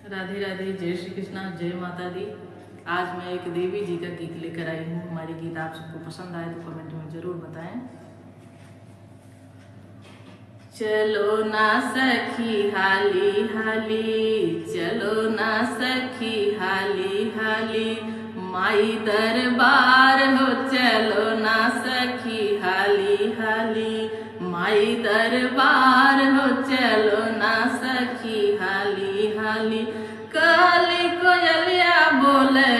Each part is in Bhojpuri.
राधे राधे, जय श्री कृष्णा, जय माता दी। आज मैं एक देवी जी का गीत लेकर आई हूँ। हमारे गीत आप सबको पसंद आए तो कमेंट में जरूर बताएं। चलो ना सखी हाली हाली, चलो ना सखी हाली हाली, माई दरबार हो चलो ना सखी हाली हाली, माई दरबार हो चलो ना सखी हाली हाली। काली कोयलिया बोले,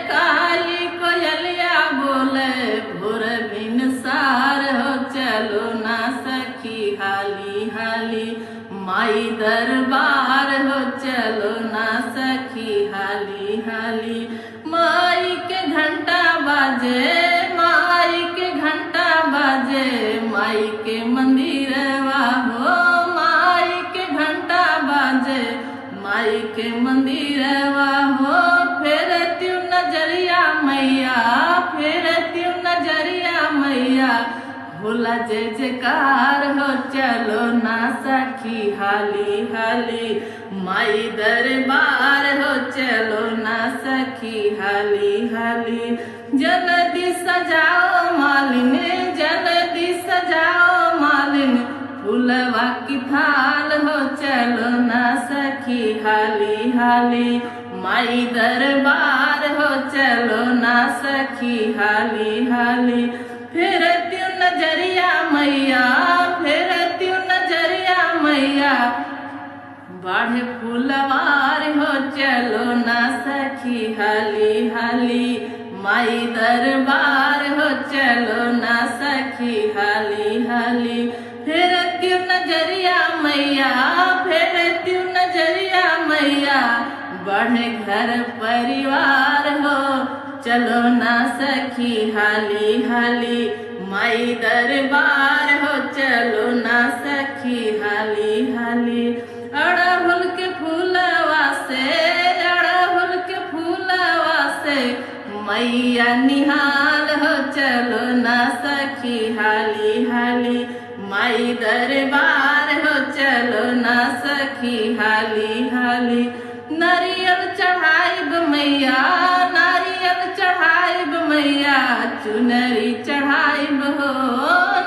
काली कोयलिया बोले, भोर भिनसार हो चलो ना सखी हाली हाली, माई दरबार हो चलो ना सखी हाली हाली। माई के घंटा बाजे, माई के घंटा बाजे, माई के मंदिरवा हो, माई के घंटा बाजे, माई के मंदिरवा हो। फेर त्यू नजरिया मैया, फेर त्यू नजरिया मैया, भोला जय जयकार हो चलो ना सखी हाली हाली, माई दरबार हो चलो ना सखी हाली हाली। जल्दी सजाओ मालिन, जल्दी सजाओ मालिन, फूलवा की थाल हो चलो ना सखी हाली हाली, माई दरबार हो चलो ना सखी हाली हाली। फिर त्यू नजरिया मैया, फिर त्यू नजरिया मैया, बाढ़े फूलवार हो चलो ना सखी हाली हाली, माई दरबार हो चलो ना सखी हाली हाली। फिर त्यू नजरिया मैया, फिर त्यू नजरिया मैया, बढ़े घर परिवार हो चलो ना सखी हाली हाली, माई दरबार हो चलो ना सखी हाली हाली। अड़हुल के फूलवा से, अड़हुल के फूलवा से, मैया निहाल हो चलो ना सखी हाली हाली, माई दरबार हो चलो ना सखी हाली हाली। नारियल चढ़ाइब मैया, नारियल चढ़ाइब मैया, चुनरी चढ़ाइब हो,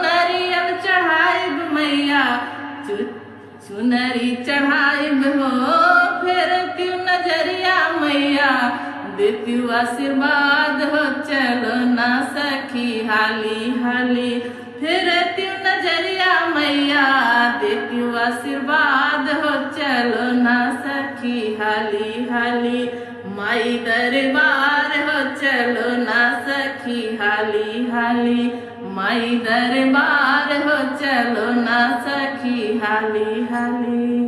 नारियल चढ़ाइब मैया, चुनरी चढ़ाइब हो। फिर त्यू नजरिया मैया, देत्यू आशीर्वाद हो चलो ना सखी हाली हाली। फिर त्यू नजरिया मैया, देत्यू आशीर्वाद हो चलो ना सखी हाली हाली, माई दरबार हो चलो ना सखी हाली हाली, माई दरबार हो चलो ना सखी हाली हाली।